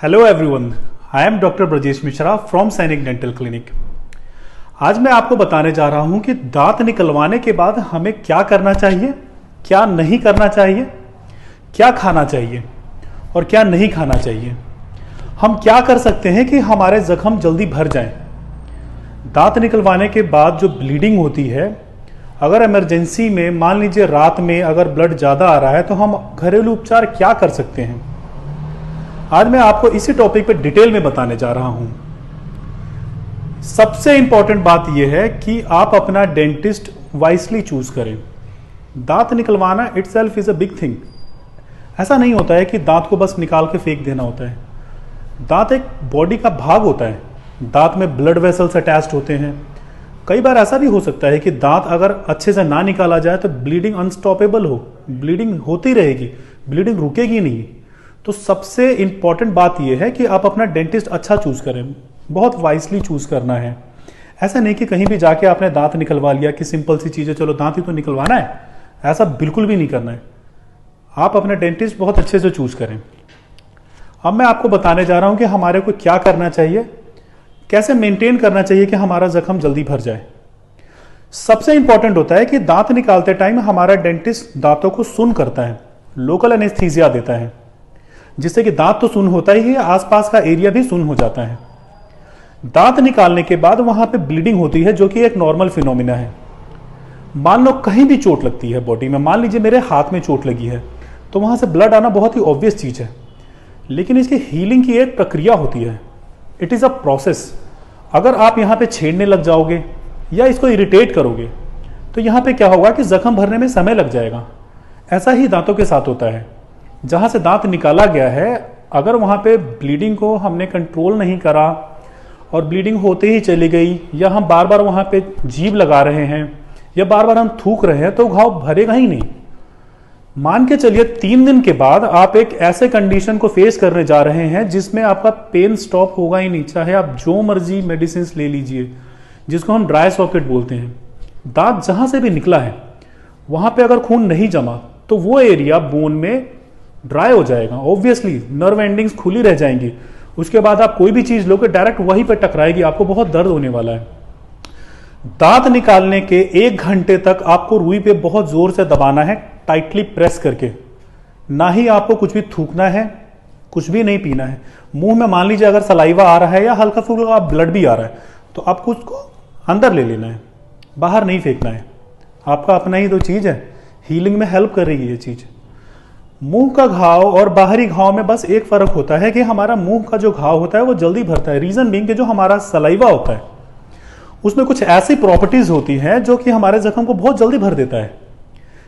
Hello everyone, I am doctor Brajesh Mishra from सैनिक dental clinic. आज मैं आपको बताने जा रहा हूं कि दांत निकलवाने के बाद हमें क्या करना चाहिए, क्या नहीं करना चाहिए, क्या खाना चाहिए और क्या नहीं खाना चाहिए। हम क्या कर सकते हैं कि हमारे जख्म जल्दी भर जाएं। दांत निकलवाने के बाद जो ब्लीडिंग होती है, अगर इमरजेंसी में मान लीजिए रात में अगर ब्लड ज़्यादा आ रहा है तो हम घरेलू उपचार क्या कर सकते हैं। आज मैं आपको इसी टॉपिक पे डिटेल में बताने जा रहा हूं। सबसे इंपॉर्टेंट बात यह है कि आप अपना डेंटिस्ट वाइसली चूज करें। दांत निकलवाना itself is a big thing. ऐसा नहीं होता है कि दांत को बस निकाल के फेंक देना होता है। दांत एक बॉडी का भाग होता है। दांत में ब्लड वेसल्स अटैच्ड होते हैं। कई बार ऐसा भी हो सकता है कि दांत अगर अच्छे से ना निकाला जाए तो ब्लीडिंग अनस्टॉपेबल हो, ब्लीडिंग होती रहेगी, ब्लीडिंग रुकेगी नहीं। तो सबसे इंपॉर्टेंट बात यह है कि आप अपना डेंटिस्ट अच्छा चूज करें, बहुत वाइसली चूज करना है। ऐसा नहीं कि कहीं भी जाके आपने दांत निकलवा लिया कि सिंपल सी चीज़ है, चलो दांत ही तो निकलवाना है, ऐसा बिल्कुल भी नहीं करना है। आप अपने डेंटिस्ट बहुत अच्छे से चूज करें। अब मैं आपको बताने जा रहा हूं कि हमारे को क्या करना चाहिए, कैसे मेंटेन करना चाहिए कि हमारा जख्म जल्दी भर जाए। सबसे इंपॉर्टेंट होता है कि दांत निकालते टाइम हमारा डेंटिस्ट दांतों को सुन करता है, लोकल एनेस्थीसिया देता है, जिससे कि दांत तो सुन होता ही है, आसपास का एरिया भी सुन हो जाता है। दांत निकालने के बाद वहां पे ब्लीडिंग होती है, जो कि एक नॉर्मल फिनोमिना है। मान लो कहीं भी चोट लगती है बॉडी में, मान लीजिए मेरे हाथ में चोट लगी है, तो वहां से ब्लड आना बहुत ही ऑब्वियस चीज है, लेकिन इसकी हीलिंग की एक प्रक्रिया होती है। It is a process. अगर आप यहाँ पे छेड़ने लग जाओगे या इसको इरिटेट करोगे तो यहाँ पे क्या होगा कि जख्म भरने में समय लग जाएगा। ऐसा ही दांतों के साथ होता है। जहाँ से दांत निकाला गया है, अगर वहाँ पे ब्लीडिंग को हमने कंट्रोल नहीं करा और ब्लीडिंग होते ही चली गई, या हम बार बार वहाँ पे जीभ लगा रहे हैं या बार बार हम थूक रहे हैं, तो घाव भरेगा ही नहीं। मान के चलिए 3 दिन के बाद आप एक ऐसे कंडीशन को फेस करने जा रहे हैं जिसमें आपका पेन स्टॉप होगा ही नहीं, चाहे आप जो मर्जी मेडिसिन ले लीजिए, जिसको हम ड्राई सॉकेट बोलते हैं। दांत जहां से भी निकला है वहां पे अगर खून नहीं जमा तो वो एरिया बोन में ड्राई हो जाएगा। ऑब्वियसली नर्व एंडिंग्स खुली रह जाएंगी। उसके बाद आप कोई भी चीज लोगे डायरेक्ट वहीं पे टकराएगी, आपको बहुत दर्द होने वाला है। दांत निकालने के 1 घंटे तक आपको रुई पे बहुत जोर से दबाना है, टाइटली प्रेस करके। ना ही आपको कुछ भी थूकना है, कुछ भी नहीं पीना है। मुंह में मान लीजिए अगर सलाइवा आ रहा है या हल्का फुल्का ब्लड भी आ रहा है तो आपको उसको अंदर ले लेना है, बाहर नहीं फेंकना है। आपका अपना ही तो चीज है, हीलिंग में हेल्प कर रही है ये चीज। मुंह का घाव और बाहरी घाव में बस एक फर्क होता है कि हमारा मुंह का जो घाव होता है वो जल्दी भरता है। रीजन बीइंग कि जो हमारा सलाइवा होता है उसमें कुछ ऐसी प्रॉपर्टीज होती हैं जो कि हमारे जख्म को बहुत जल्दी भर देता है।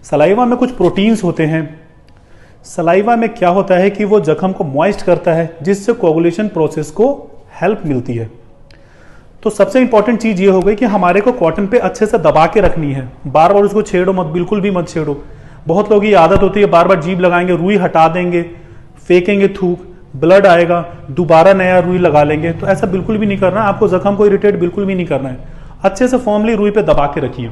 सलाइवा में कुछ प्रोटीन्स होते हैं। सलाइवा में क्या होता है कि वो जख्म को मॉइस्ट करता है, जिससे कोगुलेशन प्रोसेस को हेल्प मिलती है। तो सबसे इंपॉर्टेंट चीज ये हो गई कि हमारे को कॉटन पे अच्छे से दबा के रखनी है। बार बार उसको छेड़ो मत, बिल्कुल भी मत छेड़ो। बहुत लोगों की आदत होती है बार बार जीभ लगाएंगे, रुई हटा देंगे, फेंकेंगे थूक, ब्लड आएगा, दोबारा नया रुई लगा लेंगे। तो ऐसा बिल्कुल भी नहीं करना है। आपको जख्म को इरिटेट बिल्कुल भी नहीं करना है। अच्छे से फॉर्मली रुई पे दबा के रखिए,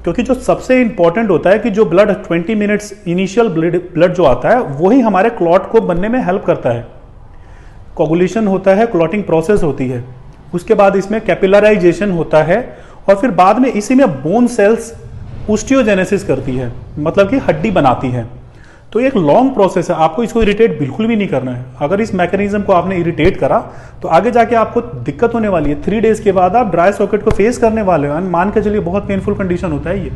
क्योंकि जो सबसे इंपॉर्टेंट होता है कि जो ब्लड 20 मिनट्स इनिशियल ब्लड जो आता है वही हमारे क्लॉट को बनने में हेल्प करता है। कोगुलेशन होता है, क्लॉटिंग प्रोसेस होती है, उसके बाद इसमें कैपिलराइजेशन होता है और फिर बाद में इसी में बोन सेल्स ओस्टियोजेनेसिस करती है, मतलब कि हड्डी बनाती है। तो एक लॉन्ग प्रोसेस है। आपको इसको इरिटेट बिल्कुल भी नहीं करना है। अगर इस मैकेनिज्म को आपने इरिटेट करा तो आगे जाके आपको दिक्कत होने वाली है। 3 डेज के बाद आप ड्राई सॉकेट को फेस करने वाले हो। मान के चलिए बहुत पेनफुल कंडीशन होता है ये।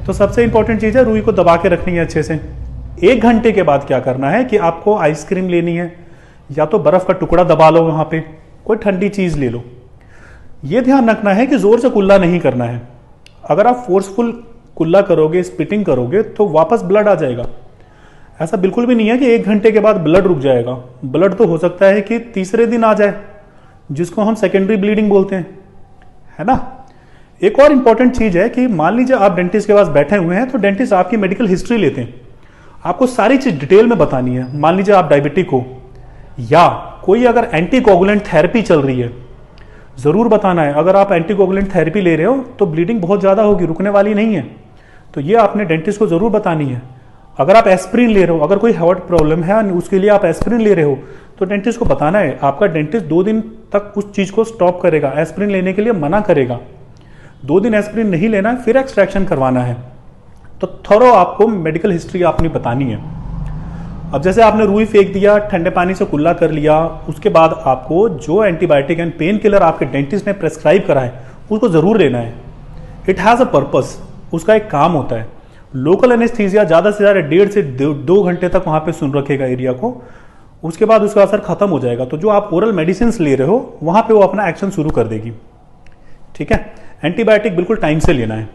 तो सबसे इंपॉर्टेंट चीज है रुई को दबा के रखनी है अच्छे से। 1 घंटे के बाद क्या करना है कि आपको आइसक्रीम लेनी है, या तो बर्फ का टुकड़ा दबा लो, वहां पे कोई ठंडी चीज ले लो। यह ध्यान रखना है कि जोर से कुल्ला नहीं करना है। अगर आप फोर्सफुल कुल्ला करोगे, स्पिटिंग करोगे, तो वापस ब्लड आ जाएगा। ऐसा बिल्कुल भी नहीं है कि 1 घंटे के बाद ब्लड रुक जाएगा। ब्लड तो हो सकता है कि तीसरे दिन आ जाए, जिसको हम सेकेंडरी ब्लीडिंग बोलते हैं, है ना। एक और इंपॉर्टेंट चीज है कि मान लीजिए आप डेंटिस्ट के पास बैठे हुए हैं, तो डेंटिस्ट आपकी मेडिकल हिस्ट्री लेते हैं। आपको सारी चीज डिटेल में बतानी है। मान लीजिए आप डायबिटिक हो या कोई अगर एंटीकोगुलेंट थेरेपी चल रही है, जरूर बताना है। अगर आप एंटीकोगुलेंट थेरेपी ले रहे हो तो ब्लीडिंग बहुत ज्यादा होगी, रुकने वाली नहीं है, तो ये आपने डेंटिस्ट को जरूर बतानी है। अगर आप एस्प्रिन ले रहे हो, अगर कोई हार्ट प्रॉब्लम है उसके लिए आप एस्प्रिन ले रहे हो, तो डेंटिस्ट को बताना है। आपका डेंटिस्ट 2 दिन तक उस चीज़ को स्टॉप करेगा, एस्प्रिन लेने के लिए मना करेगा। 2 दिन एस्प्रिन नहीं लेना है, फिर एक्सट्रैक्शन करवाना है। तो थोड़ा आपको मेडिकल हिस्ट्री आपने बतानी है। अब जैसे आपने रुई फेंक दिया, ठंडे पानी से कुल्ला कर लिया, उसके बाद आपको जो एंटीबायोटिक एंड पेन किलर आपके डेंटिस्ट ने प्रेस्क्राइब करा है उसको ज़रूर लेना है। इट हैज़ अ पर्पस, उसका एक काम होता है। लोकल एनेस्थीसिया ज़्यादा से ज़्यादा 1.5 से 2 घंटे तक वहाँ पे सुन रखेगा एरिया को, उसके बाद उसका असर खत्म हो जाएगा। तो जो आप ओरल मेडिसिन ले रहे हो वहाँ पे वो अपना एक्शन शुरू कर देगी। ठीक है, एंटीबायोटिक बिल्कुल टाइम से लेना है।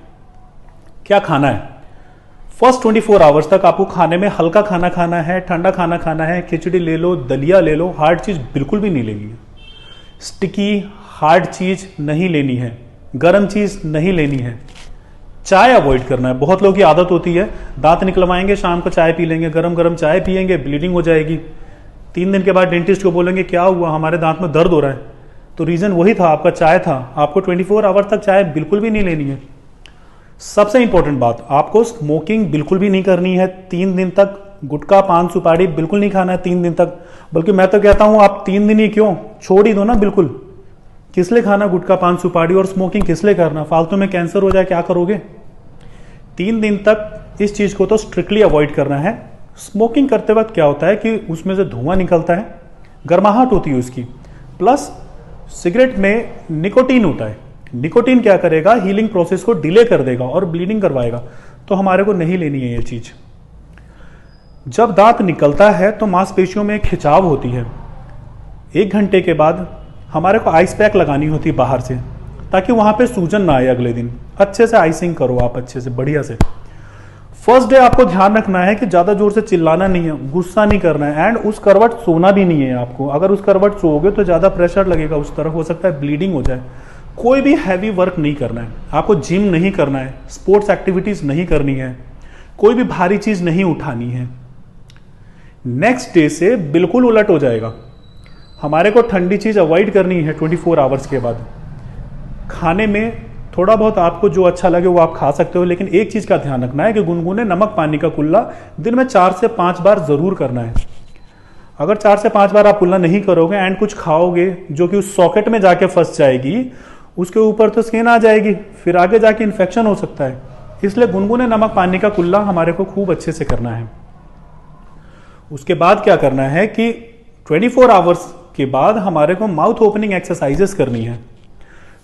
क्या खाना है, फर्स्ट 24 आवर्स तक आपको खाने में हल्का खाना खाना है, ठंडा खाना खाना है, खिचड़ी ले लो, दलिया ले लो, हार्ड चीज़ बिल्कुल भी नहीं लेनी है। स्टिकी हार्ड चीज़ नहीं लेनी है, गर्म चीज़ नहीं लेनी है। चाय अवॉइड करना है। बहुत लोगों की आदत होती है दांत निकलवाएंगे, शाम को चाय पी लेंगे, गरम गरम चाय पियेंगे, ब्लीडिंग हो जाएगी। 3 दिन के बाद डेंटिस्ट को बोलेंगे क्या हुआ, हमारे दांत में दर्द हो रहा है, तो रीज़न वही था, आपका चाय था। आपको 24 आवर तक चाय बिल्कुल भी नहीं लेनी है। सबसे इंपॉर्टेंट बात, आपको स्मोकिंग बिल्कुल भी नहीं करनी है 3 दिन तक। गुटखा पान सुपारी बिल्कुल नहीं खाना है 3 दिन तक। बल्कि मैं तो कहता हूं आप 3 दिन ही क्यों, छोड़ ही दो ना बिल्कुल। किस लिए खाना गुटखा पान सुपारी और स्मोकिंग किस लिए करना, फालतू में कैंसर हो जाए क्या करोगे। 3 दिन तक इस चीज को तो स्ट्रिक्टली अवॉइड करना है। स्मोकिंग करते वक्त क्या होता है कि उसमें से धुआं निकलता है, गर्माहट होती है उसकी, प्लस सिगरेट में निकोटीन होता है। निकोटीन क्या करेगा, हीलिंग प्रोसेस को डिले कर देगा और ब्लीडिंग करवाएगा। तो हमारे को नहीं लेनी है ये चीज। जब दांत निकलता है तो मांसपेशियों में खिंचाव होती है। 1 घंटे के बाद हमारे को आइस पैक लगानी होती है बाहर से, ताकि वहां पे सूजन ना आए अगले दिन। अच्छे से आइसिंग करो आप, अच्छे से बढ़िया से। फर्स्ट डे आपको ध्यान रखना है कि ज्यादा जोर से चिल्लाना नहीं है, गुस्सा नहीं करना है, एंड उस करवट सोना भी नहीं है आपको। अगर उस करवट सोओगे तो ज्यादा प्रेशर लगेगा उस तरफ, हो सकता है ब्लीडिंग हो जाए। कोई भी हैवी वर्क नहीं करना है आपको, जिम नहीं करना है, स्पोर्ट्स एक्टिविटीज नहीं करनी है, कोई भी भारी चीज नहीं उठानी है। नेक्स्ट डे से बिल्कुल उलट हो जाएगा। हमारे को ठंडी चीज अवॉइड करनी है 24 आवर्स के बाद। खाने में थोड़ा बहुत आपको जो अच्छा लगे वो आप खा सकते हो, लेकिन एक चीज का ध्यान रखना है कि गुनगुने नमक पानी का कुल्ला दिन में 4 से 5 बार जरूर करना है। अगर 4 से 5 बार आप कुल्ला नहीं करोगे एंड कुछ खाओगे जो कि उस सॉकेट में जाके फंस जाएगी, उसके ऊपर तो स्किन आ जाएगी, फिर आगे जाके इन्फेक्शन हो सकता है। इसलिए गुनगुने नमक पानी का कुल्ला हमारे को खूब अच्छे से करना है। उसके बाद क्या करना है कि 24 आवर्स के बाद हमारे को माउथ ओपनिंग एक्सरसाइजेस करनी है।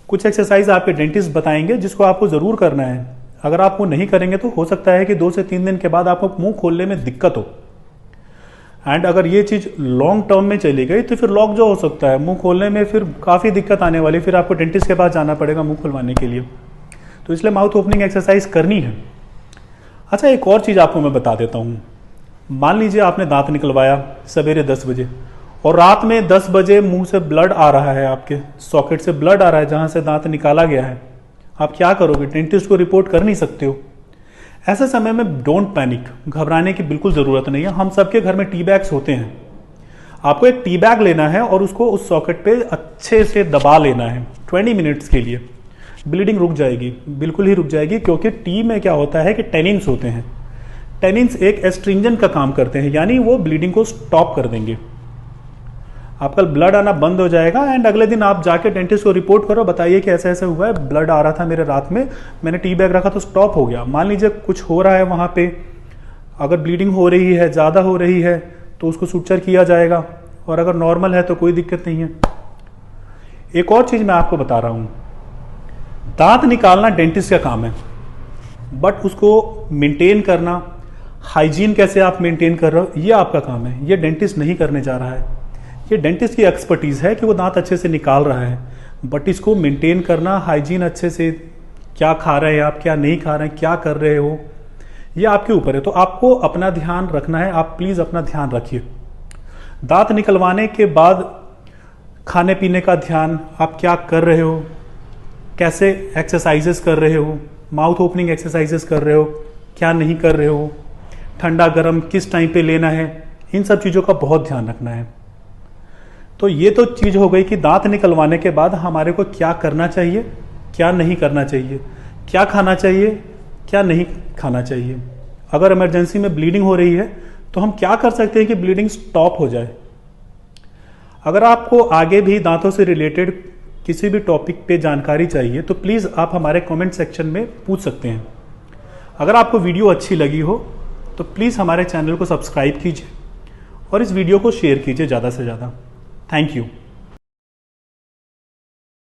कुछ एक्सरसाइज आपके डेंटिस्ट बताएंगे जिसको आपको जरूर करना है। अगर आप वो नहीं करेंगे तो हो सकता है कि 2 से 3 दिन के बाद आपको मुंह खोलने में दिक्कत हो। एंड अगर ये चीज लॉन्ग टर्म में चली गई तो फिर लॉक जो हो सकता है मुंह खोलने में, फिर काफी दिक्कत आने वाली, फिर आपको डेंटिस्ट के पास जाना पड़ेगा मुंह खुलवाने के लिए। तो इसलिए माउथ ओपनिंग एक्सरसाइज करनी है। अच्छा, एक और चीज आपको मैं बता देता हूँ। मान लीजिए आपने दांत निकलवाया सवेरे 10 बजे और रात में 10 बजे मुंह से ब्लड आ रहा है, आपके सॉकेट से ब्लड आ रहा है जहां से दांत निकाला गया है। आप क्या करोगे, डेंटिस्ट को रिपोर्ट कर नहीं सकते हो। ऐसे समय में डोंट पैनिक, घबराने की बिल्कुल जरूरत नहीं है। हम सबके घर में टी बैग्स होते हैं। आपको एक टी बैग लेना है और उसको उस सॉकेट पे अच्छे से दबा लेना है 20 मिनट्स के लिए। ब्लीडिंग रुक जाएगी, बिल्कुल ही रुक जाएगी, क्योंकि टी में क्या होता है कि टेनिन्स होते हैं। टेनिन्स एक एस्ट्रिंजेंट का काम करते हैं, यानी वो ब्लीडिंग को स्टॉप कर देंगे। आपका ब्लड आना बंद हो जाएगा एंड अगले दिन आप जाके डेंटिस्ट को रिपोर्ट करो, बताइए कि ऐसा ऐसा हुआ है, ब्लड आ रहा था मेरे रात में, मैंने टी बैग रखा तो स्टॉप हो गया। मान लीजिए कुछ हो रहा है वहां पे, अगर ब्लीडिंग हो रही है, ज़्यादा हो रही है, तो उसको सुचर किया जाएगा, और अगर नॉर्मल है तो कोई दिक्कत नहीं है। एक और चीज़ मैं आपको बता रहा हूँ, दांत निकालना डेंटिस्ट का काम है, बट उसको मेंटेन करना, हाइजीन कैसे आप मेंटेन कर रहे हो, ये आपका काम है। ये डेंटिस्ट नहीं करने जा रहा है। ये डेंटिस्ट की एक्सपर्टीज है कि वो दांत अच्छे से निकाल रहा है, बट इसको मेंटेन करना, हाइजीन अच्छे से, क्या खा रहे हैं आप, क्या नहीं खा रहे हैं, क्या कर रहे हो, ये आपके ऊपर है। तो आपको अपना ध्यान रखना है, आप प्लीज अपना ध्यान रखिए। दांत निकलवाने के बाद खाने पीने का ध्यान, आप क्या कर रहे हो, कैसे एक्सरसाइजेस कर रहे हो, माउथ ओपनिंग एक्सरसाइजेस कर रहे हो, क्या नहीं कर रहे हो, ठंडा गर्म किस टाइम पे लेना है, इन सब चीज़ों का बहुत ध्यान रखना है। तो ये तो चीज़ हो गई कि दांत निकलवाने के बाद हमारे को क्या करना चाहिए, क्या नहीं करना चाहिए, क्या खाना चाहिए, क्या नहीं खाना चाहिए। अगर इमरजेंसी में ब्लीडिंग हो रही है तो हम क्या कर सकते हैं कि ब्लीडिंग स्टॉप हो जाए। अगर आपको आगे भी दांतों से रिलेटेड किसी भी टॉपिक पे जानकारी चाहिए तो प्लीज़ आप हमारे कमेंट सेक्शन में पूछ सकते हैं। अगर आपको वीडियो अच्छी लगी हो तो प्लीज़ हमारे चैनल को सब्सक्राइब कीजिए और इस वीडियो को शेयर कीजिए ज़्यादा से ज़्यादा। Thank you.